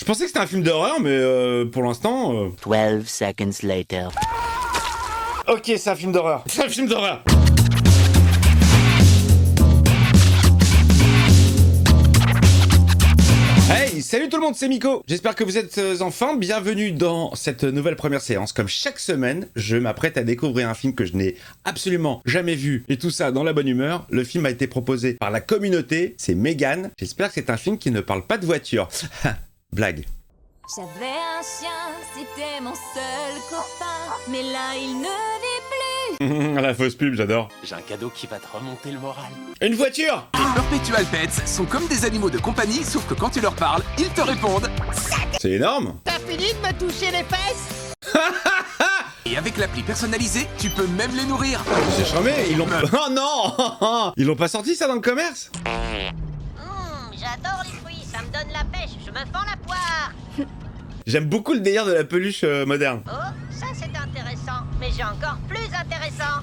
pensais que c'était un film d'horreur, mais pour l'instant... 12 seconds later. Ok, c'est un film d'horreur. C'est un film d'horreur. Hey, salut tout le monde, c'est Miko. J'espère que vous êtes enfin bienvenue dans cette nouvelle première séance. Comme chaque semaine, je m'apprête à découvrir un film que je n'ai absolument jamais vu. Et tout ça dans la bonne humeur. Le film a été proposé par la communauté, c'est Megan. J'espère que c'est un film qui ne parle pas de voiture. Blague. J'avais un chien, c'était mon seul copain. Mais là, il ne vit plus. La fausse pub, j'adore. J'ai un cadeau qui va te remonter le moral. Une voiture. Les Perpetual Pets sont comme des animaux de compagnie, sauf que quand tu leur parles, ils te répondent. C'est énorme. T'as fini de me toucher les fesses? Et avec l'appli personnalisée, tu peux même les nourrir. C'est charmé, ils l'ont... Oh non. Ils l'ont pas sorti ça dans le commerce? J'adore les fruits, ça me donne la pêche, je me fends la poire. J'aime beaucoup le délire de la peluche moderne. Oh, ça c'est intéressant, mais j'ai encore plus intéressant.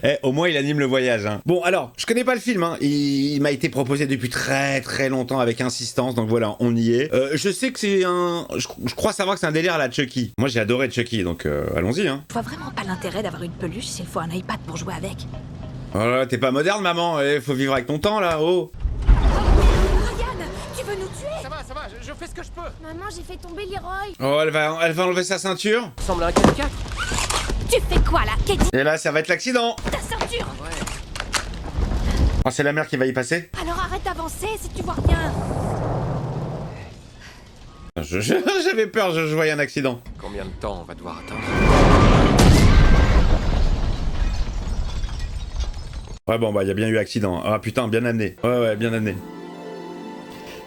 Eh, au moins il anime le voyage, hein. Bon alors, je connais pas le film, hein. Il m'a été proposé depuis très longtemps avec insistance, donc voilà, on y est. Je sais que c'est un... Je crois savoir que c'est un délire à la Chucky. Moi j'ai adoré Chucky, donc allons-y, hein. Je vois vraiment pas l'intérêt d'avoir une peluche s'il faut un iPad pour jouer avec. Oh là, t'es pas moderne maman, faut vivre avec ton temps là, oh. Ryan, tu veux nous tuer? Ça va, je fais ce que je peux. Maman, j'ai fait tomber Leroy. Oh, elle va enlever sa ceinture. Semble un 4x4. Tu fais quoi là, Katie? Et là ça va être l'accident. Ta ceinture! Oh, c'est la mère qui va y passer. Alors arrête d'avancer si tu vois rien. J'avais peur, je voyais un accident. Combien de temps on va devoir attendre? Ouais bon bah y a bien eu accident. Ah putain, bien amené. Ouais, bien amené.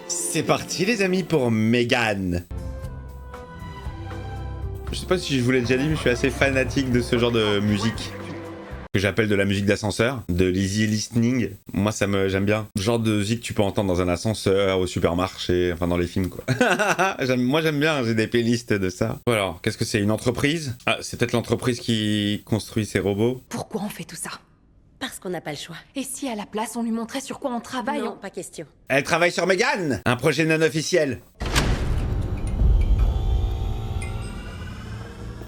C'est parti les amis pour Megan. Je sais pas si je vous l'ai déjà dit, mais je suis assez fanatique de ce genre de musique. Que j'appelle de la musique d'ascenseur, de l'easy listening. Moi j'aime bien. Le genre de musique que tu peux entendre dans un ascenseur, au supermarché, enfin dans les films quoi. Moi j'aime bien, j'ai des playlists de ça. Bon, alors, qu'est-ce que c'est, une entreprise? Ah, c'est peut-être l'entreprise qui construit ces robots. Pourquoi on fait tout ça? Parce qu'on n'a pas le choix. Et si à la place on lui montrait sur quoi on travaille? Non, pas question. Elle travaille sur Megan, un projet non officiel.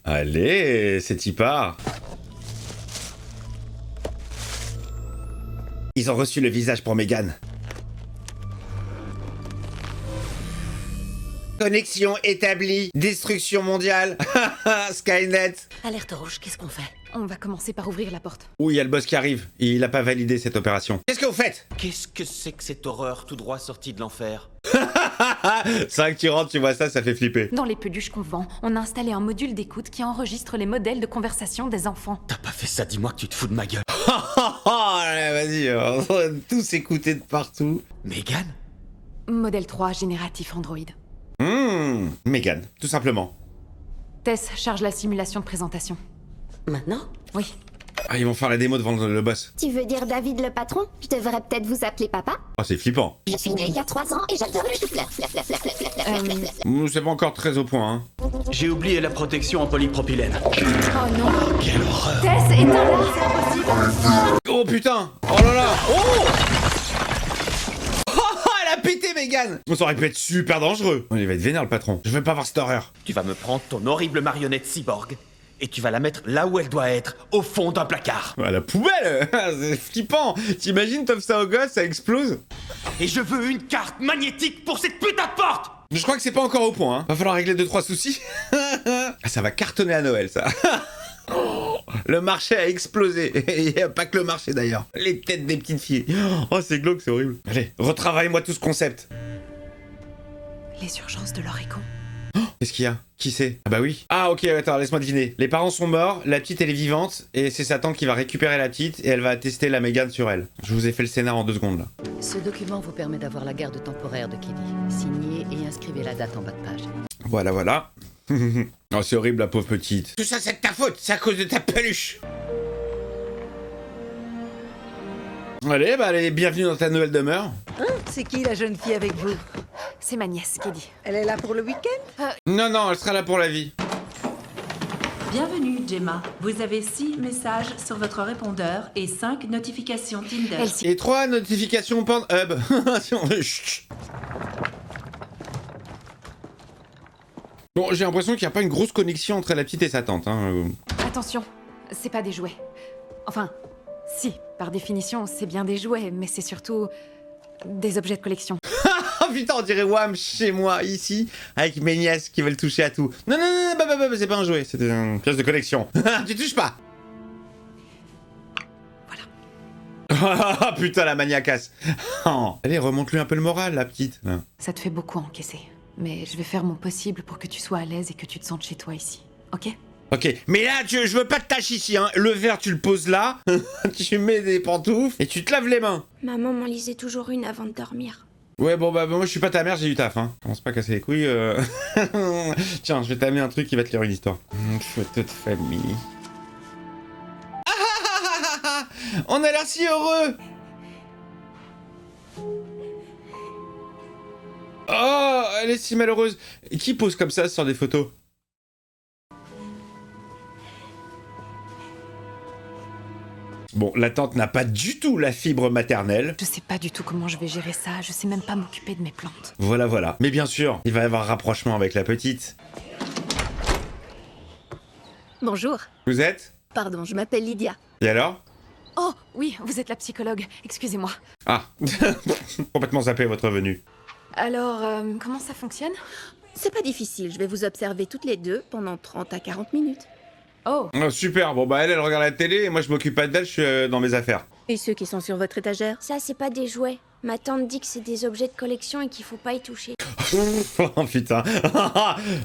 Allez, c'est y part. Ils ont reçu le visage pour Megan. Connexion établie. Destruction mondiale. Skynet. Alerte rouge, qu'est-ce qu'on fait? On va commencer par ouvrir la porte. Ouh, il y a le boss qui arrive. Il a pas validé cette opération. Qu'est-ce que vous faites? Qu'est-ce que c'est que cette horreur tout droit sortie de l'enfer? C'est vrai que tu rentres, tu vois ça fait flipper. Dans les peluches qu'on vend, on a installé un module d'écoute qui enregistre les modèles de conversation des enfants. T'as pas fait ça, dis-moi que tu te fous de ma gueule. Allez, vas-y, on va tous écouter de partout. Megan? Modèle 3 génératif Android. Megan, tout simplement. Tess, charge la simulation de présentation. Maintenant? Oui. Ah, ils vont faire la démo devant le boss. Tu veux dire David le patron? Je devrais peut-être vous appeler papa? Oh, c'est flippant. Je suis né il y a 3 ans et j'adore le chou-fleur. C'est pas encore très au point, hein. J'ai oublié la protection en polypropylène. Oh non. Quelle horreur! Tess, éteins-la, c'est impossible. Oh putain! Oh là là! Oh! Elle a pété Megan! Ça aurait pu être super dangereux. Il va être vénère le patron. Je veux pas voir cette horreur. Tu vas me prendre ton horrible marionnette cyborg et tu vas la mettre là où elle doit être, au fond d'un placard. À la poubelle! C'est flippant! T'imagines, t'offres ça au gosse, ça explose? Et je veux une carte magnétique pour cette putain de porte! Je crois que c'est pas encore au point, hein. Va falloir régler 2-3 soucis. Ah, ça va cartonner à Noël, ça. Le marché a explosé. Et pas que le marché d'ailleurs. Les têtes des petites filles. Oh, c'est glauque, c'est horrible. Allez, retravaille-moi tout ce concept. Les urgences de l'Oregon. Qu'est-ce qu'il y a? Qui c'est? Ah bah oui. Ah ok, attends, laisse-moi deviner. Les parents sont morts, la petite elle est vivante, et c'est sa tante qui va récupérer la petite, et elle va tester la Megan sur elle. Je vous ai fait le scénar en 2 secondes là. Ce document vous permet d'avoir la garde temporaire de Kelly. Signez et inscrivez la date en bas de page. Voilà. Oh, c'est horrible la pauvre petite. Tout ça c'est de ta faute, c'est à cause de ta peluche. Allez, bienvenue dans ta nouvelle demeure. C'est qui la jeune fille avec vous? C'est ma nièce, Kelly. Elle est là pour le week-end? Non, elle sera là pour la vie. Bienvenue, Gemma. Vous avez 6 messages sur votre répondeur et 5 notifications Tinder. Elsie. Et 3 notifications Pornhub. Chut. Bon, j'ai l'impression qu'il n'y a pas une grosse connexion entre la petite et sa tante. Hein. Attention, c'est pas des jouets. Enfin, si, par définition, c'est bien des jouets, mais c'est surtout des objets de collection. Oh putain, on dirait Wham chez moi, ici, avec mes nièces qui veulent toucher à tout. Non, non, non, bah, c'est pas un jouet, c'est une pièce de collection. Tu touches pas. Ah putain, la maniacasse. Oh. Allez, remonte-lui un peu le moral, la petite. Ça te fait beaucoup encaisser. Mais je vais faire mon possible pour que tu sois à l'aise et que tu te sentes chez toi ici. Ok? Ok, mais là, je veux pas de tâche ici, hein. Le verre, tu le poses là, tu mets des pantoufles et tu te laves les mains. Maman m'en lisait toujours une avant de dormir. Ouais, bon, bah, moi, je suis pas ta mère, j'ai du taf, hein. Commence pas à casser les couilles. Tiens, je vais t'amener un truc qui va te lire une histoire. Photo de famille. On a l'air si heureux. Oh, elle est si malheureuse. Qui pose comme ça sur des photos? Bon, la tante n'a pas du tout la fibre maternelle. Je sais pas du tout comment je vais gérer ça, je sais même pas m'occuper de mes plantes. Voilà, voilà. Mais bien sûr, il va y avoir rapprochement avec la petite. Bonjour. Vous êtes? Pardon, je m'appelle Lydia. Et alors? Oh, oui, vous êtes la psychologue, excusez-moi. Ah, complètement zappé votre venue. Alors, comment ça fonctionne? C'est pas difficile, je vais vous observer toutes les deux pendant 30 à 40 minutes. Oh. Oh, super, bon bah elle regarde la télé et moi je m'occupe pas d'elle, je suis dans mes affaires. Et ceux qui sont sur votre étagère? Ça, c'est pas des jouets. Ma tante dit que c'est des objets de collection et qu'il faut pas y toucher. Oh putain.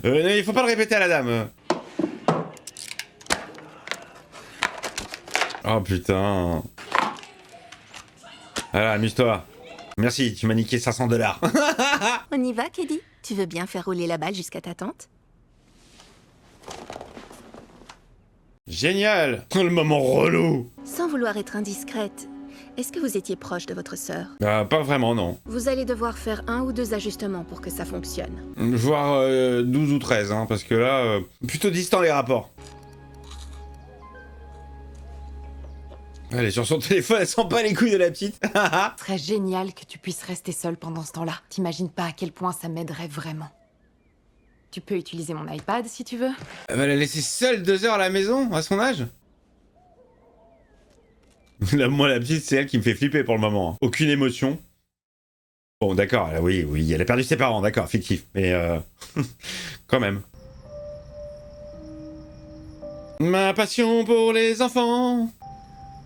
Il faut pas le répéter à la dame. Oh putain. Voilà, amuse-toi. Merci, tu m'as niqué 500 $. On y va, Keddy? Tu veux bien faire rouler la balle jusqu'à ta tante? Génial. Le moment relou. Sans vouloir être indiscrète, est-ce que vous étiez proche de votre sœur? Pas vraiment, non. Vous allez devoir faire 1 ou 2 ajustements pour que ça fonctionne. Voire 12 ou 13, hein, parce que là, plutôt distant les rapports. Elle est sur son téléphone, elle sent pas les couilles de la petite. Ce serait génial que tu puisses rester seule pendant ce temps-là. T'imagines pas à quel point ça m'aiderait vraiment. Tu peux utiliser mon iPad si tu veux. Elle va la laisser seule 2 heures à la maison, à son âge. Là, moi, la petite, c'est elle qui me fait flipper pour le moment. Aucune émotion. Bon, d'accord, oui, elle a perdu ses parents, d'accord, fictif. Mais quand même. Ma passion pour les enfants.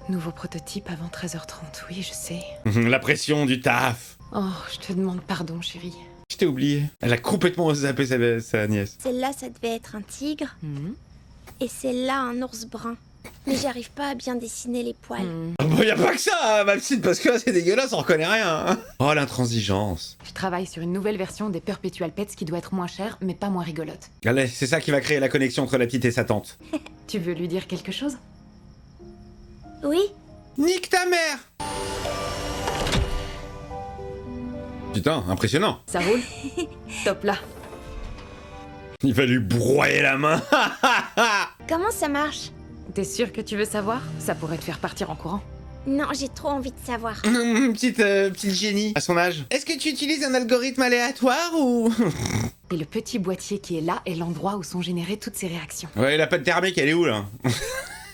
Nouveau prototype avant 13h30, oui, je sais. La pression du taf. Oh, je te demande pardon, chérie. Je t'ai oublié. Elle a complètement zappé sa nièce. Celle-là, ça devait être un tigre. Et celle-là, un ours brun. Mais j'arrive pas à bien dessiner les poils. Ah bah y a pas que ça, hein, ma petite, parce que là c'est dégueulasse, on reconnaît rien. Oh, l'intransigeance. Je travaille sur une nouvelle version des Perpetual Pets qui doit être moins chère, mais pas moins rigolote. Allez, c'est ça qui va créer la connexion entre la petite et sa tante. Tu veux lui dire quelque chose? Oui. Nique ta mère. Putain, impressionnant. Ça roule? Top là. Il va lui broyer la main. Comment ça marche? T'es sûr que tu veux savoir? Ça pourrait te faire partir en courant. Non, j'ai trop envie de savoir. Petite génie. À son âge. Est-ce que tu utilises un algorithme aléatoire ou... Et le petit boîtier qui est là est l'endroit où sont générées toutes ces réactions. Ouais, la pâte thermique, elle est où là?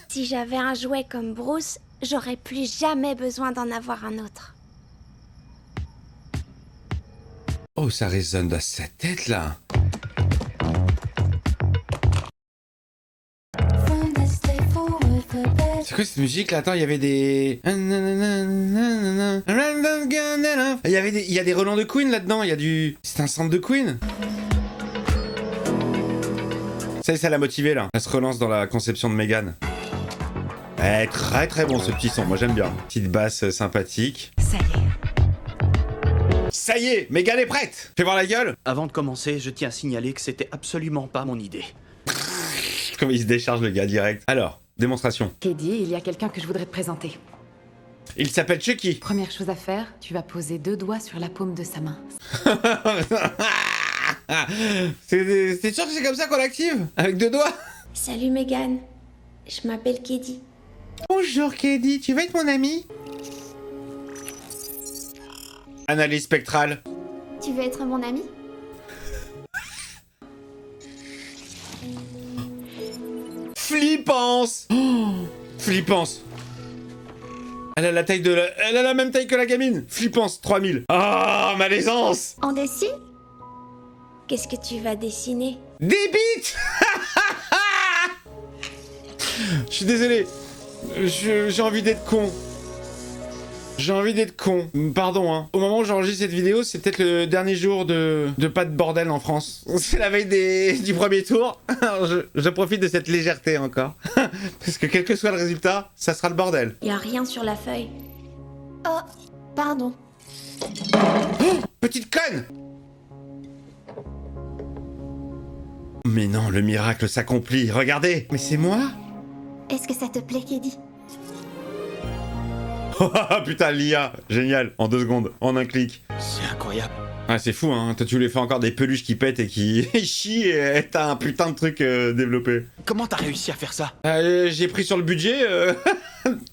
Si j'avais un jouet comme Bruce, j'aurais plus jamais besoin d'en avoir un autre. Oh, ça résonne dans sa tête là. C'est quoi cette musique là? Attends, il y avait des... Il y a des relents de Queen là-dedans, il y a du... C'est un sample de Queen. Ça l'a motivé là. Elle se relance dans la conception de Megan. Eh, très très bon ce petit son, moi j'aime bien. Petite basse sympathique. Ça y est. Ça y est, Megan est prête. Fais voir la gueule. Avant de commencer, je tiens à signaler que c'était absolument pas mon idée. Comme il se décharge le gars direct. Alors, démonstration. Keddy, il y a quelqu'un que je voudrais te présenter. Il s'appelle Chucky. Première chose à faire, tu vas poser 2 doigts sur la paume de sa main. C'est sûr que c'est comme ça qu'on l'active? Avec 2 doigts? Salut Megan, je m'appelle Keddy. Bonjour Keddy, tu veux être mon ami? Analyse spectrale. Tu veux être mon ami? Flippance. Flippance. Elle a la taille de Elle a la même taille que la gamine. Flippance, 3000. Ah, malaisance. On dessine? Qu'est-ce que tu vas dessiner? Des bites. Je suis désolé. J'ai envie d'être con. J'ai envie d'être con. Pardon, hein. Au moment où j'enregistre cette vidéo, c'est peut-être le dernier jour de pas de bordel en France. C'est la veille du premier tour. Alors je profite de cette légèreté encore. Parce que quel que soit le résultat, ça sera le bordel. Y a rien sur la feuille. Oh, pardon. Oh, petite conne! Mais non, le miracle s'accomplit. Regardez. Mais c'est moi? Est-ce que ça te plaît, Keddy? Oh putain, l'IA. Génial. En 2 secondes. En un clic. C'est incroyable. Ah, c'est fou, hein. Toi, tu voulais faire encore des peluches qui pètent et qui chient et t'as un putain de truc développé. Comment t'as réussi à faire ça? J'ai pris sur le budget.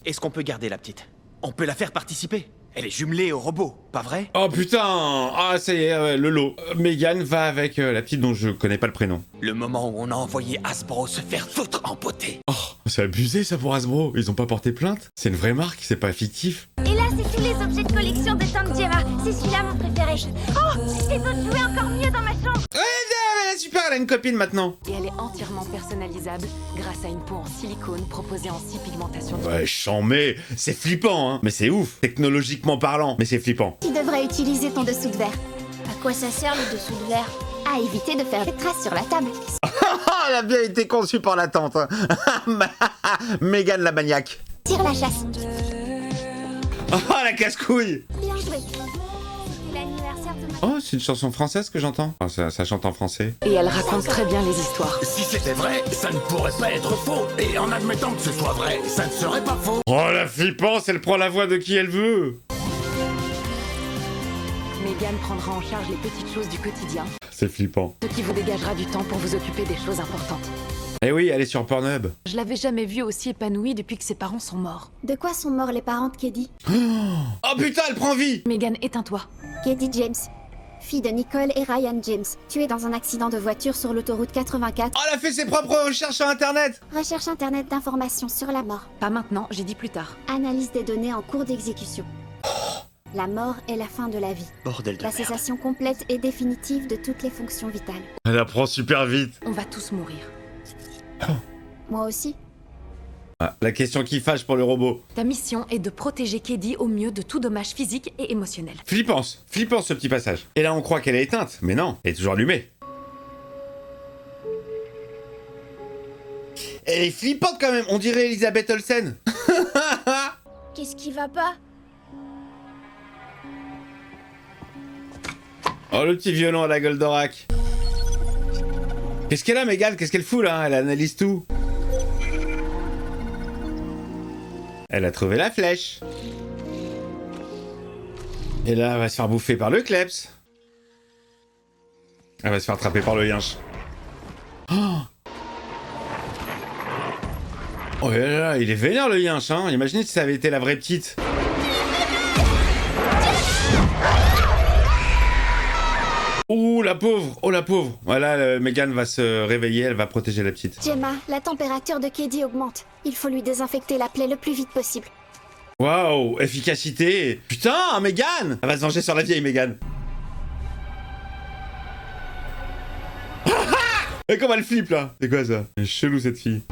Est-ce qu'on peut garder la petite? On peut la faire participer. Elle est jumelée au robot, pas vrai? Oh putain. Ah, ça y est, le lot. Megan va avec la petite dont je connais pas le prénom. Le moment où on a envoyé Hasbro se faire foutre en beauté. Oh, c'est abusé ça pour Hasbro. Ils ont pas porté plainte? C'est une vraie marque, c'est pas fictif. Et là, c'est tous les objets de collection de Tante Gemma. C'est celui-là mon préféré. Oh, ces autres jouets encore mieux dans ma chambre. Ouais, super, elle a une copine maintenant. Et elle est entièrement personnalisable grâce à une peau en silicone proposée en 6 pigmentations. Ouais, chambé. C'est flippant, hein. Mais c'est ouf. Technologiquement parlant, mais c'est flippant. Tu devrais utiliser ton dessous de verre. À quoi ça sert le dessous de verre? À éviter de faire des traces sur la table. Elle a bien été conçue par la tante. Megan la maniaque. Tire la chasse. Oh, la casse-couille. Bien joué. C'est l'anniversaire de ma... Oh, c'est une chanson française que j'entends. Oh, ça chante en français. Et elle raconte très bien les histoires. Si c'était vrai, ça ne pourrait pas être faux. Et en admettant que ce soit vrai, ça ne serait pas faux. Oh, la flippance, elle prend la voix de qui elle veut. Megan prendra en charge les petites choses du quotidien, C'est flippant. ce qui vous dégagera du temps pour vous occuper des choses importantes. Eh oui, elle est sur Pornhub. Je l'avais jamais vue aussi épanouie depuis que ses parents sont morts. De quoi sont morts les parents de Keddy? Oh putain, elle prend vie. Megan, éteins-toi. Keddy James, fille de Nicole et Ryan James, tuée dans un accident de voiture sur l'autoroute 84. Oh, elle a fait ses propres recherches sur Internet. Recherche internet d'informations sur la mort. Pas maintenant, j'ai dit plus tard. Analyse des données en cours d'exécution. La mort est la fin de la vie. Bordel de La merde. cessation complète et définitive de toutes les fonctions vitales. Elle apprend super vite. On va tous mourir. Moi aussi. Ah, la question qui fâche pour le robot. Ta mission est de protéger Keddy au mieux de tout dommage physique et émotionnel. Flippance ce petit passage. Et là, on croit qu'elle est éteinte, mais non, elle est toujours allumée. Elle est flippante quand même, on dirait Elisabeth Olsen. Qu'est-ce qui va pas? Oh, le petit violon à la Goldorak. Qu'est-ce qu'elle a, Megan? Qu'est-ce qu'elle fout là? Elle analyse tout. Elle a trouvé la flèche. Et là, elle va se faire bouffer par le kleps. Elle va se faire attraper par le yinche. Oh, oh là là, il est vénère le yinche, hein. Imaginez si ça avait été la vraie petite. Ouh, la pauvre! Oh, la pauvre! Voilà, Megan va se réveiller, elle va protéger la petite. Gemma, la température de Keddy augmente. Il faut lui désinfecter la plaie le plus vite possible. Waouh, efficacité! Putain, Megan! Elle va se venger sur la vieille Megan. Et comment elle flippe là? C'est quoi ça? Elle est chelou cette fille.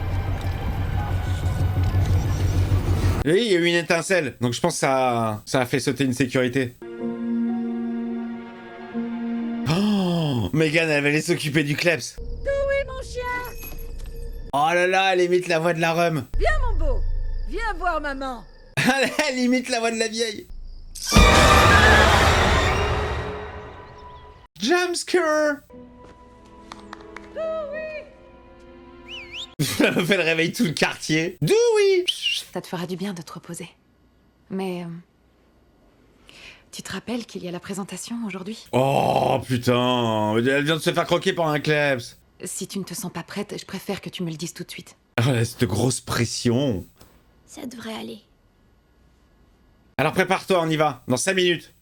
Oui, il y a eu une étincelle, donc je pense que ça a fait sauter une sécurité. Oh, Megan, elle va aller s'occuper du kleps. Oui, mon chien. Oh là là, elle imite la voix de la rhum. Viens, mon beau. Viens voir maman. Elle imite la voix de la vieille. Jumpscare. La meuf, elle réveille tout le quartier. Dewey. Ça te fera du bien de te reposer. Mais... tu te rappelles qu'il y a la présentation aujourd'hui? Oh putain, elle vient de se faire croquer par un kleps. Si tu ne te sens pas prête, je préfère que tu me le dises tout de suite. Oh là, cette grosse pression. Ça devrait aller. Alors prépare-toi, on y va, dans 5 minutes.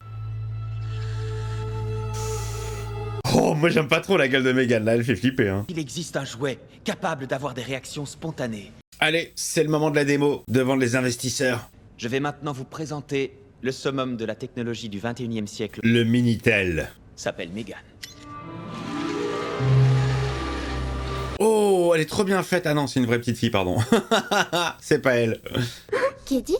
Oh moi j'aime pas trop la gueule de Megan, là elle fait flipper hein. Il existe un jouet capable d'avoir des réactions spontanées. Allez, c'est le moment de la démo, devant les investisseurs. Je vais maintenant vous présenter le summum de la technologie du 21e siècle. Le Minitel. S'appelle Megan. Oh, elle est trop bien faite. Ah non, c'est une vraie petite fille, pardon. C'est pas elle. Kedi?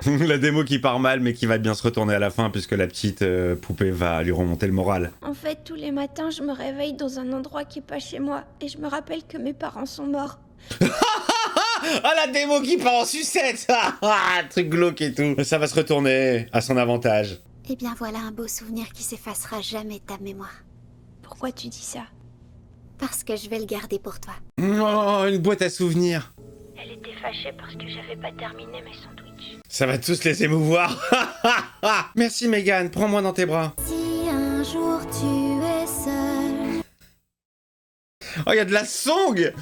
La démo qui part mal, mais qui va bien se retourner à la fin, puisque la petite poupée va lui remonter le moral. En fait, tous les matins, je me réveille dans un endroit qui est pas chez moi. Et je me rappelle que mes parents sont morts. Ah, la démo qui part en sucette. Truc glauque et tout. Ça va se retourner à son avantage. Eh bien, voilà un beau souvenir qui s'effacera jamais de ta mémoire. Pourquoi tu dis ça? Parce que je vais le garder pour toi. Oh, une boîte à souvenirs. Elle était fâchée parce que j'avais pas terminé mes sandwichs. Ça va tous les émouvoir. Merci Megan, prends-moi dans tes bras. Si un jour tu es seul. Oh, il y a de la song.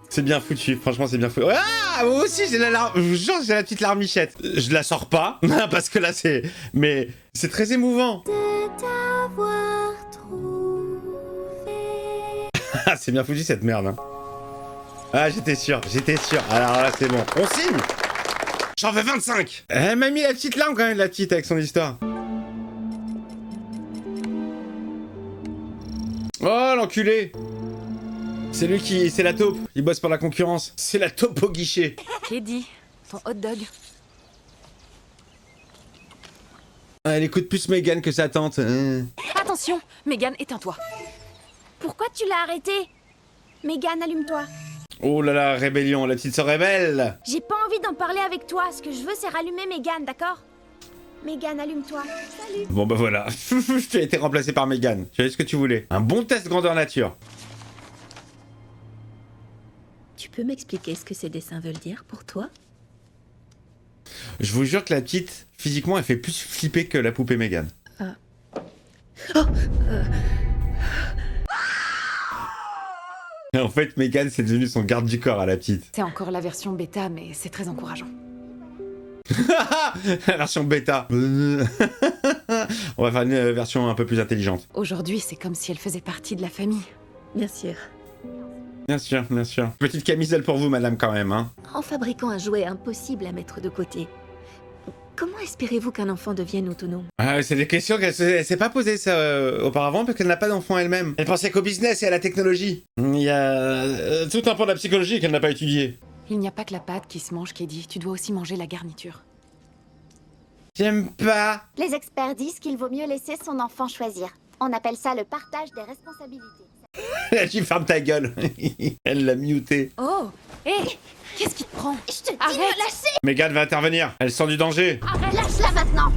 C'est bien foutu, franchement c'est bien foutu. Ah, moi aussi j'ai la larme, je vous jure, j'ai la petite larmichette. Je la sors pas, parce que là c'est... Mais c'est très émouvant. De t'avoir trouvé. Ah, c'est bien foutu cette merde. Hein. Ah, j'étais sûr. Alors là c'est bon, on signe. J'en veux 25. Elle m'a mis la petite larme quand même, la petite, avec son histoire. Oh, l'enculé. C'est lui qui... C'est la taupe. Il bosse pour la concurrence. C'est la taupe au guichet. Kedi, ton hot dog. Ah, elle écoute plus Megan que sa tante. Attention, Megan, éteins-toi. Pourquoi tu l'as arrêté? Megan, allume-toi. Oh là là, rébellion, la petite se révèle. J'ai pas envie d'en parler avec toi. Ce que je veux, c'est rallumer Megan, d'accord? Megan, allume-toi. Salut. Bon bah voilà, tu as été remplacé par Megan. Tu as eu ce que tu voulais. Un bon test grandeur nature. Tu peux m'expliquer ce que ces dessins veulent dire pour toi? Je vous jure que la petite, physiquement, elle fait plus flipper que la poupée Megan. En fait, Megan, c'est devenu son garde du corps à la petite. C'est encore la version bêta, mais c'est très encourageant. La version bêta. On va faire une version un peu plus intelligente. Aujourd'hui, c'est comme si elle faisait partie de la famille. Bien sûr. Bien sûr, bien sûr. Petite camisole pour vous, madame, quand même, hein. En fabriquant un jouet impossible à mettre de côté, comment espérez-vous qu'un enfant devienne autonome? Ah, c'est des questions qu'elle s'est pas posées ça auparavant parce qu'elle n'a pas d'enfant elle-même. Elle pensait qu'au business et à la technologie. Il y a tout un pan de la psychologie qu'elle n'a pas étudié. Il n'y a pas que la pâte qui se mange, Kedi. Tu dois aussi manger la garniture. J'aime pas. Les experts disent qu'il vaut mieux laisser son enfant choisir. On appelle ça le partage des responsabilités. Tu fermes ta gueule. Elle l'a muté. Oh, hé, qu'est-ce qui te prend? Je te dis Arrête. de lâcher. Megan va intervenir. Elle sent du danger. Arrête, lâche-la maintenant.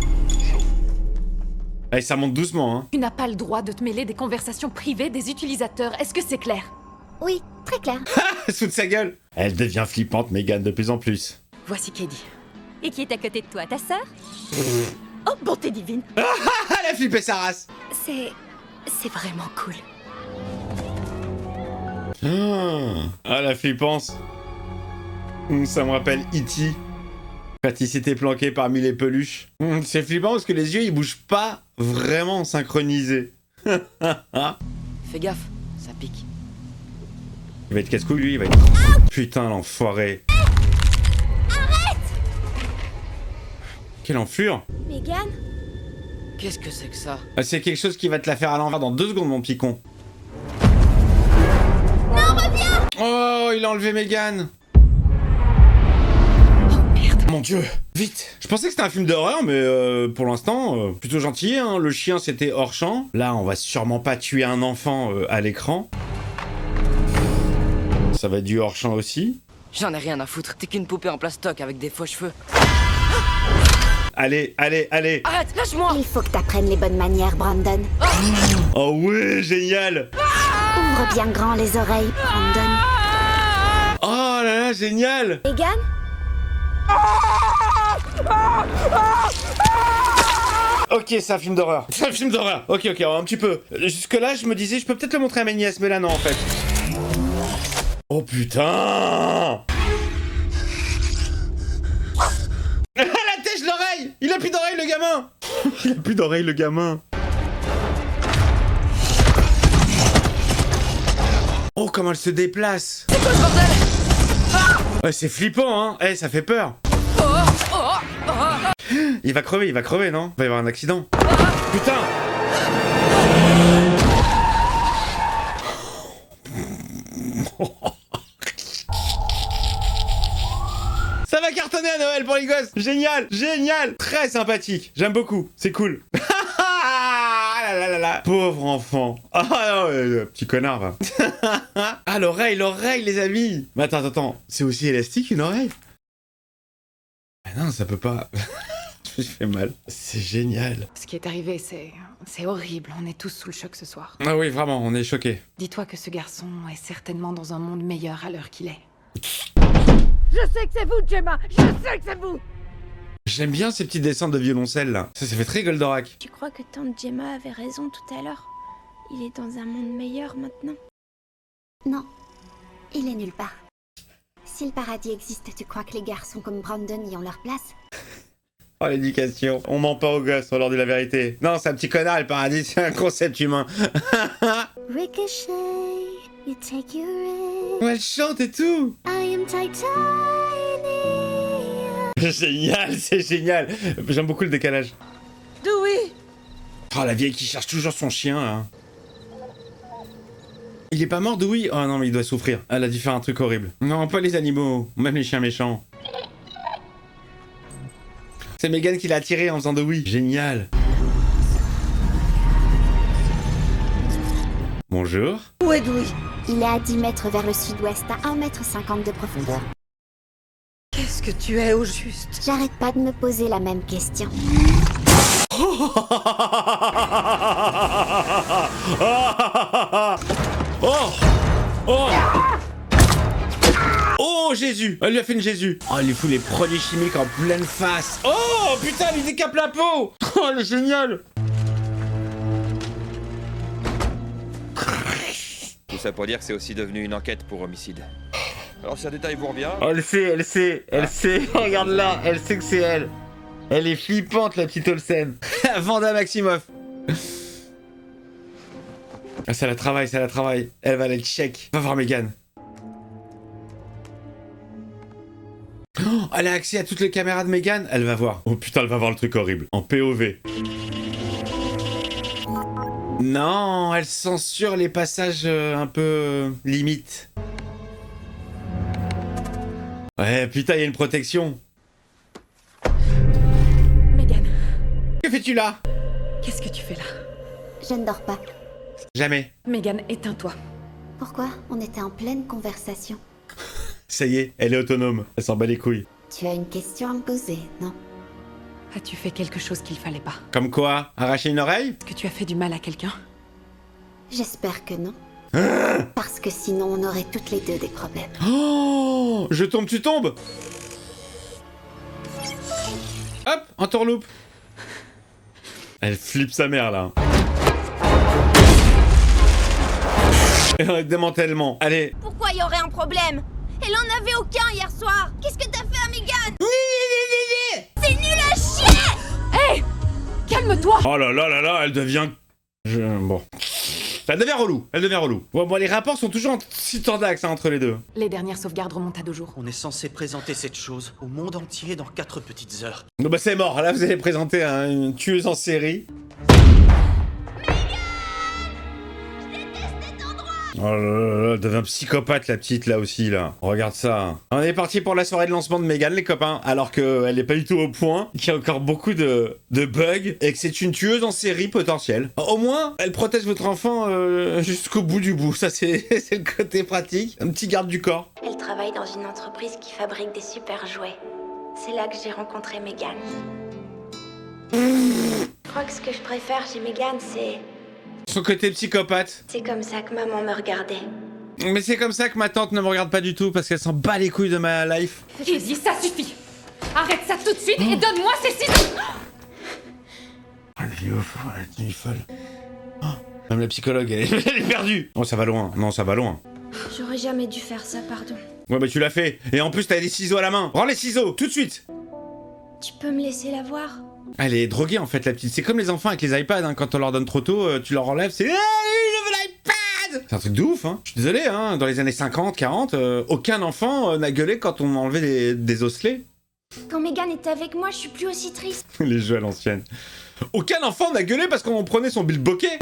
Allez, ça monte doucement, hein. Tu n'as pas le droit de te mêler des conversations privées des utilisateurs. Est-ce que c'est clair? Oui, très clair. Elle se fout de sa gueule. Elle devient flippante, Megan, de plus en plus. Voici Kedi. Et qui est à côté de toi, ta sœur? Oh, bonté divine! Elle a flippé sa race. C'est vraiment cool. Ah, la flippance. Ça me rappelle E.T. Quand il s'était planqué parmi les peluches. C'est flippant parce que les yeux, ils bougent pas vraiment synchronisés. Fais gaffe, ça pique. Il va être casse-couille, lui, il va être... Putain, l'enfoiré. Arrête! Quelle enflure. Megan? Qu'est-ce que c'est que ça? Ah, c'est quelque chose qui va te la faire à l'envers dans 2 secondes, mon picon. Non, reviens! Oh, il a enlevé Megan. Oh merde. Mon dieu, vite. Je pensais que c'était un film d'horreur, mais pour l'instant, plutôt gentil, hein. Le chien, c'était hors champ. Là, on va sûrement pas tuer un enfant à l'écran. Ça va être du hors champ aussi. J'en ai rien à foutre, t'es qu'une poupée en plastoc avec des faux cheveux. Allez, allez, allez. Arrête, lâche-moi! Il faut que t'apprennes les bonnes manières, Brandon. Oh ouais, génial. Ouvre bien grand les oreilles, Brandon. Oh là là, génial. Megan? Ok, c'est un film d'horreur. C'est un film d'horreur. Ok, un petit peu. Jusque-là, je me disais, je peux peut-être le montrer à mes nièces, mais là, non, en fait. Oh putain. Elle attèche l'oreille. Il a plus d'oreilles, le gamin. Il a plus d'oreilles, le gamin. Oh, comment elle se déplace. C'est quoi ce bordel? Ouais, c'est flippant, hein. Eh, ça fait peur. Il va crever, non? Il va y avoir un accident. Putain. Ça va cartonner à Noël pour les gosses. Génial, génial. Très sympathique. J'aime beaucoup. C'est cool. Ah là là là. Pauvre enfant. Ah non, petit connard, va. Ah, l'oreille, les amis. Mais attends. C'est aussi élastique, une oreille? Mais non, ça peut pas... Je me fais mal. C'est génial. Ce qui est arrivé, c'est horrible. On est tous sous le choc ce soir. Ah oui, vraiment, on est choqués. Dis-toi que ce garçon est certainement dans un monde meilleur à l'heure qu'il est. Je sais que c'est vous, Gemma. Je sais que c'est vous. J'aime bien ces petites descentes de violoncelle, là. Ça fait très Goldorak. Tu crois que tante Gemma avait raison tout à l'heure? Il est dans un monde meilleur maintenant? Non, il est nulle part. Si le paradis existe, tu crois que les garçons comme Brandon y ont leur place? Oh, l'éducation. On ment pas aux gosses, on leur dit la vérité. Non, c'est un petit connard, le paradis, c'est un concept humain. Ricochet, you take your aim. Ouais, elle chante et tout. I am titanium. Génial, c'est génial. J'aime beaucoup le décalage. Dewey. Oh, la vieille qui cherche toujours son chien, là. Il est pas mort, Dewey? Oh non, mais il doit souffrir. Elle a dû faire un truc horrible. Non, pas les animaux, même les chiens méchants. C'est Megan qui l'a attiré en faisant Dewey. Génial. Bonjour. Où est Dewey? Il est à 10 mètres vers le sud-ouest, à 1,50 m de profondeur. Qu'est-ce que tu es au juste? J'arrête pas de me poser la même question. Oh Jésus. Elle lui a fait une Jésus. Oh, elle lui fout les produits chimiques en pleine face. Oh putain, elle lui décape la peau. Oh, elle est géniale. Tout ça pour dire que c'est aussi devenu une enquête pour homicide. Alors si un détail vous revient... Oh, elle sait. Regarde là, elle sait que c'est elle. Elle est flippante, la petite Olsen. Vanda Maximoff. Ah, ça la travaille. Elle va aller le check. Va voir Megan. Oh, elle a accès à toutes les caméras de Megan. Elle va voir. Oh putain, elle va voir le truc horrible. En POV. Non, elle censure les passages un peu limite. Ouais, putain, il y a une protection. Megan. Que fais-tu là? Qu'est-ce que tu fais là? Je ne dors pas. Jamais. Megan, éteins-toi. Pourquoi? On était en pleine conversation. Ça y est, elle est autonome. Elle s'en bat les couilles. Tu as une question à me poser, non? As-tu fait quelque chose qu'il fallait pas? Comme quoi? Arracher une oreille? Est-ce que tu as fait du mal à quelqu'un? J'espère que non. Parce que sinon, on aurait toutes les deux des problèmes. Oh! Je tombe, tu tombes! Hop! Entourloupe! Elle flippe sa mère, là. Démantèlement. Allez. Pourquoi y aurait un problème? Elle en avait aucun hier soir. Qu'est-ce que t'as fait à Megan? C'est nul à chier! Hé! Calme-toi! Oh là là là là, elle devient... Bon. Elle devient relou. Bon, les rapports sont toujours si tendax entre les deux. Les dernières sauvegardes remontent à 2 jours. On est censé présenter cette chose au monde entier dans 4 petites heures. Non bah c'est mort, là vous allez présenter une tueuse en série. Oh là là là, elle devient psychopathe la petite là aussi là. Regarde ça. On est parti pour la soirée de lancement de Megan les copains. Alors qu'elle n'est pas du tout au point, qu'il y a encore beaucoup de bugs et que c'est une tueuse en série potentielle. Au moins, elle protège votre enfant jusqu'au bout du bout. Ça c'est le côté pratique. Un petit garde du corps. Elle travaille dans une entreprise qui fabrique des super jouets. C'est là que j'ai rencontré Megan. Je crois que ce que je préfère chez Megan, c'est... Son côté psychopathe. C'est comme ça que maman me regardait. Mais c'est comme ça que ma tante ne me regarde pas du tout parce qu'elle s'en bat les couilles de ma life. Izzy, ça suffit! Arrête ça tout de suite et donne-moi ces ciseaux! Elle est folle. Oh, même la psychologue, elle est perdue. Oh, ça va loin. Non, ça va loin. J'aurais jamais dû faire ça, pardon. Ouais, bah tu l'as fait. Et en plus, t'as des ciseaux à la main. Rends les ciseaux, tout de suite. Tu peux me laisser la voir? Elle est droguée en fait, la petite. C'est comme les enfants avec les iPads, hein. Quand on leur donne trop tôt, tu leur enlèves, c'est... Hey, je veux l'iPad! C'est un truc de ouf, hein. Je suis désolé, hein. Dans les années 50, 40, aucun enfant n'a gueulé quand on enlevait des osselets. Quand Megan est avec moi, je suis plus aussi triste. Les jeux à l'ancienne. Aucun enfant n'a gueulé parce qu'on prenait son bilboquet.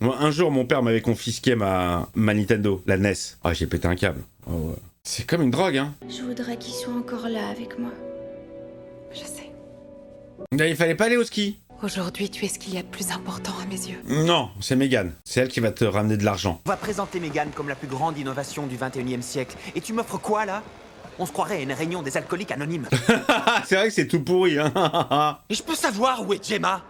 Moi, un jour, mon père m'avait confisqué ma Nintendo, la NES. Ah, j'ai pété un câble. Oh, ouais. C'est comme une drogue, hein. Je voudrais qu'il soit encore là avec moi. Je sais. Là, il fallait pas aller au ski. Aujourd'hui, tu es ce qu'il y a de plus important à mes yeux. Non, c'est Megan. C'est elle qui va te ramener de l'argent. On va présenter Megan comme la plus grande innovation du 21e siècle. Et tu m'offres quoi, là? On se croirait à une réunion des alcooliques anonymes. C'est vrai que c'est tout pourri, hein. Et je peux savoir où est Gemma?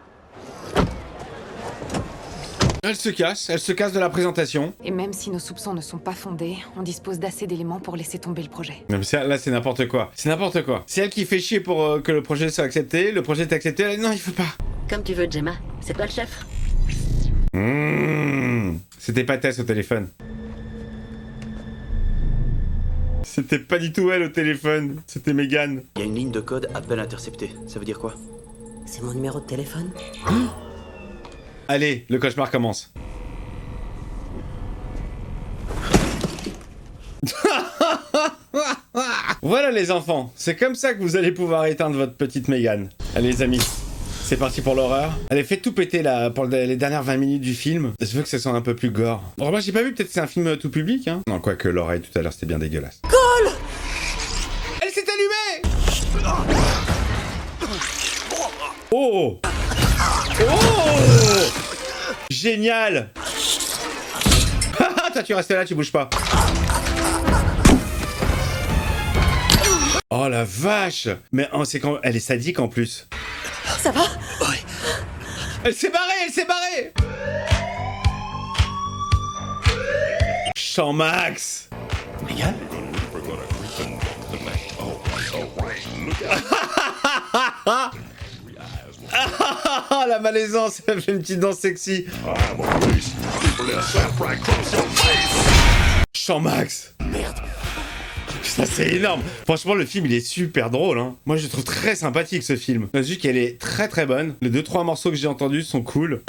Elle se casse de la présentation. Et même si nos soupçons ne sont pas fondés, on dispose d'assez d'éléments pour laisser tomber le projet. Non mais là c'est n'importe quoi. C'est n'importe quoi. C'est elle qui fait chier pour que le projet soit accepté. Le projet est accepté. Elle... Non, il faut pas. Comme tu veux, Gemma. C'est toi le chef. C'était pas Tess au téléphone. C'était pas du tout elle au téléphone. C'était Megan. Il y a une ligne de code appel intercepté. Ça veut dire quoi? C'est mon numéro de téléphone. Allez, le cauchemar commence. Voilà les enfants, c'est comme ça que vous allez pouvoir éteindre votre petite Megan. Allez les amis, c'est parti pour l'horreur. Allez, faites tout péter là pour les dernières 20 minutes du film. Je veux que ce soit un peu plus gore. Bon, moi j'ai pas vu, peut-être que c'est un film tout public, hein. Non, quoique l'oreille tout à l'heure c'était bien dégueulasse. Cole! Elle s'est allumée! Oh! Oh! Génial! Toi tu restes là, tu bouges pas. Oh la vache! Mais oh, c'est quand elle est sadique en plus. Ça va? Ouais. Elle s'est barrée! Champ max! Megan? La malaisance, elle fait une petite danse sexy. Champ max! Merde. Ça c'est énorme. Franchement le film il est super drôle, hein. Moi je le trouve très sympathique ce film. La musique elle est très très bonne. Les 2-3 morceaux que j'ai entendus sont cool.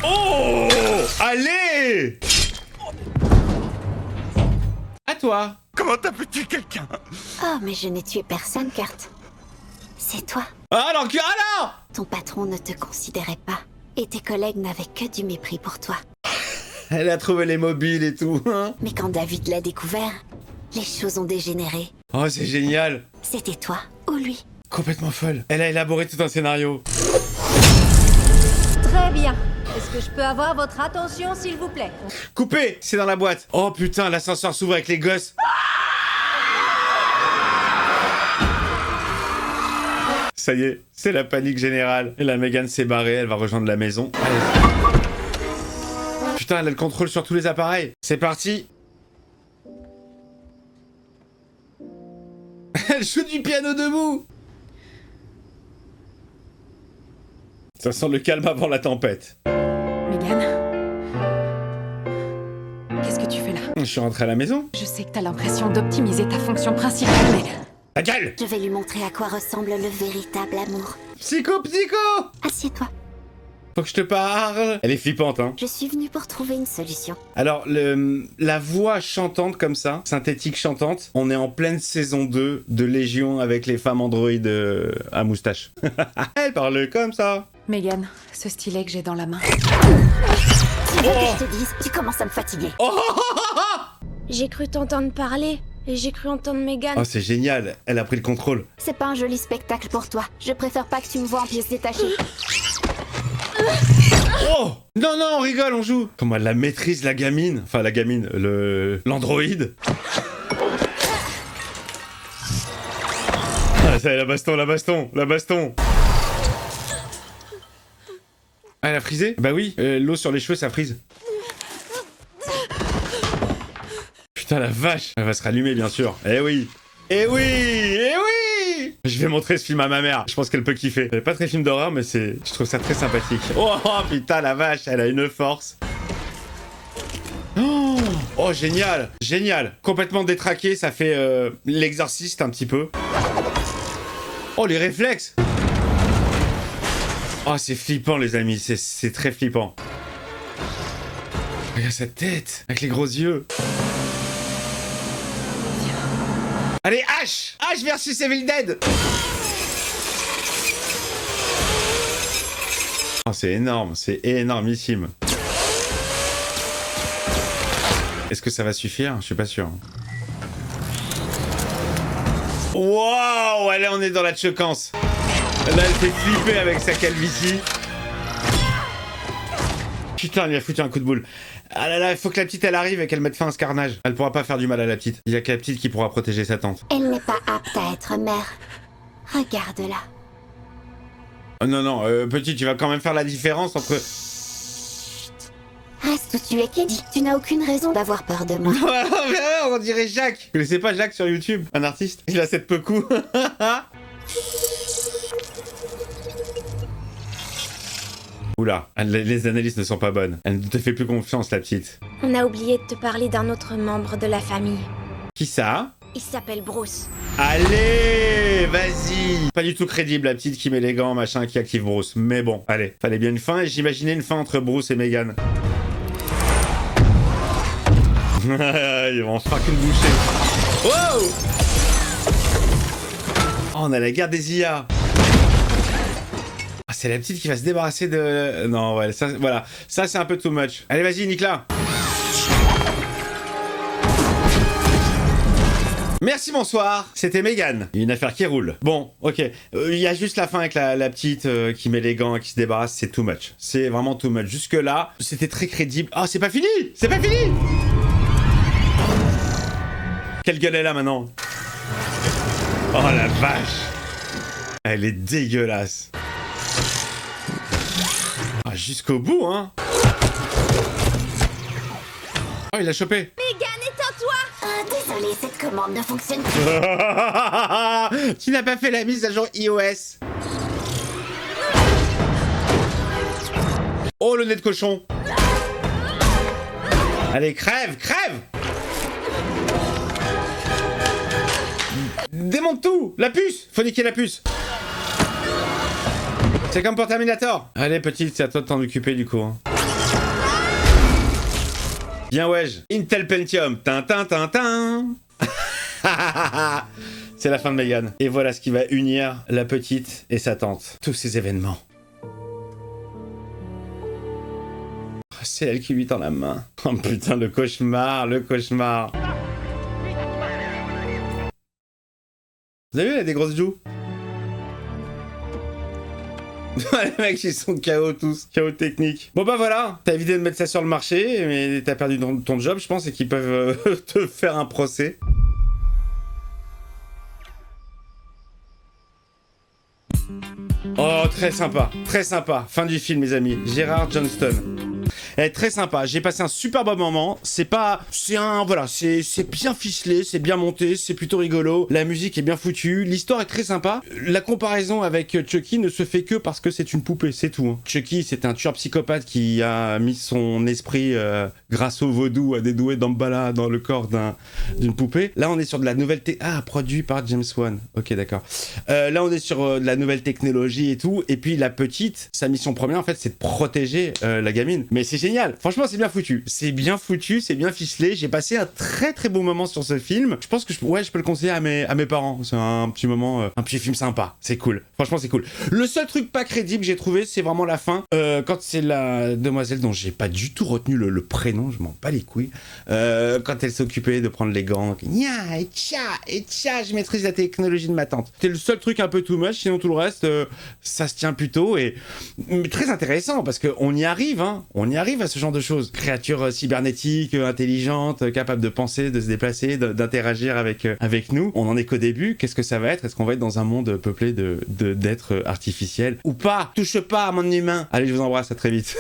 Oh! Allez! À toi. Comment t'as pu tuer quelqu'un? Oh, mais je n'ai tué personne, Kurt. C'est toi. Ah non, alors! Ton patron ne te considérait pas. Et tes collègues n'avaient que du mépris pour toi. Elle a trouvé les mobiles et tout, hein. Mais quand David l'a découvert, les choses ont dégénéré. Oh, c'est génial. C'était toi ou lui. Complètement folle. Elle a élaboré tout un scénario. Très bien. Est-ce que je peux avoir votre attention, s'il vous plaît? Coupé, c'est dans la boîte. Oh putain, l'ascenseur s'ouvre avec les gosses. Ça y est, c'est la panique générale. Et la Megan s'est barrée, elle va rejoindre la maison. Allez. Putain, elle a le contrôle sur tous les appareils. C'est parti. Elle joue du piano debout. Ça sent le calme avant la tempête. Megan? Qu'est-ce que tu fais là? Je suis rentré à la maison. Je sais que t'as l'impression d'optimiser ta fonction principale, mais... Ta gueule! Je vais lui montrer à quoi ressemble le véritable amour. Psycho! Assieds-toi. Faut que je te parle. Elle est flippante, hein. Je suis venue pour trouver une solution. Alors, la voix chantante comme ça, synthétique chantante, on est en pleine saison 2 de Légion avec les femmes androïdes à moustache. Elle parle comme ça. Megan, ce stylet que j'ai dans la main. Tu veux que je te dise? Tu commences à me fatiguer. J'ai cru t'entendre parler, et j'ai cru entendre Megan. Oh, c'est génial. Elle a pris le contrôle. C'est pas un joli spectacle pour toi. Je préfère pas que tu me vois en pièces détachées. Oh! Non, non, on rigole, on joue. Comment elle la maîtrise, la gamine. Enfin, la gamine, l'androïde. Ah, ça y est, la baston. Ah, elle a frisé? Bah oui, l'eau sur les cheveux, ça frise. Putain, la vache. Elle va se rallumer, bien sûr. Eh oui. Je vais montrer ce film à ma mère. Je pense qu'elle peut kiffer. C'est pas très film d'horreur, mais je trouve ça très sympathique. Oh, putain, la vache, elle a une force. Oh, génial. Complètement détraqué, ça fait l'exorciste un petit peu. Oh, les réflexes! Oh, c'est flippant, les amis, c'est très flippant. Regarde sa tête, avec les gros yeux. Allez, H! H versus Evil Dead! Oh, c'est énorme, c'est énormissime. Est-ce que ça va suffire? Je suis pas sûr. Waouh! Allez, on est dans la choquance. Là, elle fait flipper avec sa calvitie. Putain, il a foutu un coup de boule. Ah là là, il faut que la petite elle arrive et qu'elle mette fin à ce carnage. Elle pourra pas faire du mal à la petite. Il y a que la petite qui pourra protéger sa tante. Elle n'est pas apte à être mère. Regarde-la. Oh non, non, petite, tu vas quand même faire la différence entre... Reste où tu es, Keddy. Tu n'as aucune raison d'avoir peur de moi. On dirait Jacques. Vous connaissez pas Jacques sur YouTube? Un artiste? Il a cette pecou. Oula, les analyses ne sont pas bonnes. Elle ne te fait plus confiance, la petite. On a oublié de te parler d'un autre membre de la famille. Qui ça? Il s'appelle Bruce. Allez, vas-y. Pas du tout crédible, la petite qui met les gants, machin, qui active Bruce. Mais bon, allez, fallait bien une fin, et j'imaginais une fin entre Bruce et Megan. Ils vont se faire qu'une bouchée. Wow! Oh, on a la guerre des IA. Ah, c'est la petite qui va se débarrasser de... Non, ouais, ça, voilà. Ça, c'est un peu too much. Allez, vas-y, Nicolas. Merci, bonsoir. C'était Megan. Une affaire qui roule. Bon, ok. Il y a juste la fin avec la petite qui met les gants et qui se débarrasse. C'est too much. C'est vraiment too much. Jusque-là, c'était très crédible. Ah, c'est pas fini! C'est pas fini! Quelle gueule elle a maintenant? Oh la vache! Elle est dégueulasse. Ah, jusqu'au bout, hein? Oh, il l'a chopé. Megan, éteins-toi! Désolé, cette commande ne fonctionne pas. Tu n'as pas fait la mise à jour iOS. Oh, le nez de cochon. Allez, crève, crève! Démonte tout! La puce! Faut niquer la puce! C'est comme pour Terminator! Allez, petite, c'est à toi de t'en occuper du coup. Hein. Bien, wesh! Intel Pentium! Tintin, tintin! C'est la fin de Megan. Et voilà ce qui va unir la petite et sa tante. Tous ces événements. C'est elle qui lui tend la main. Oh putain, le cauchemar, le cauchemar. Vous avez vu, elle a des grosses joues. Les mecs, ils sont KO tous. KO technique. Bon bah voilà, t'as évité de mettre ça sur le marché, mais t'as perdu ton job, je pense, et qu'ils peuvent te faire un procès. Oh, très sympa, très sympa. Fin du film, mes amis. Gerard Johnston. Elle est très sympa, j'ai passé un super bon moment. C'est bien ficelé, c'est bien monté, c'est plutôt rigolo. La musique est bien foutue, l'histoire est très sympa. La comparaison avec Chucky ne se fait que parce que c'est une poupée, c'est tout. Hein. Chucky, c'est un tueur psychopathe qui a mis son esprit grâce au vaudou à dédouer Damballa dans le corps d'une poupée. Là, on est sur de la nouvelle produit par James Wan. Ok, d'accord. Là, on est sur de la nouvelle technologie et tout. Et puis la petite, sa mission première, en fait, c'est de protéger la gamine. Mais c'est génial. Franchement, c'est bien foutu. C'est bien foutu, c'est bien ficelé. J'ai passé un très très beau moment sur ce film. Je pense que je peux le conseiller à mes parents. C'est un petit moment, un petit film sympa. C'est cool. Franchement, c'est cool. Le seul truc pas crédible que j'ai trouvé, c'est vraiment la fin. Quand c'est la demoiselle dont j'ai pas du tout retenu le prénom, je m'en bats les couilles. Quand elle s'occupait de prendre les gants, nya, et tcha, je maîtrise la technologie de ma tante. C'était le seul truc un peu too much. Sinon, tout le reste, ça se tient plutôt. Mais très intéressant parce qu'on y arrive, hein. On y arrive à ce genre de choses. Créatures cybernétiques, intelligentes, capables de penser, de se déplacer, d'interagir avec nous. On en est qu'au début. Qu'est-ce que ça va être? Est-ce qu'on va être dans un monde peuplé d'êtres artificiels ou pas? Touche pas à mon humain. Allez, je vous embrasse, à très vite.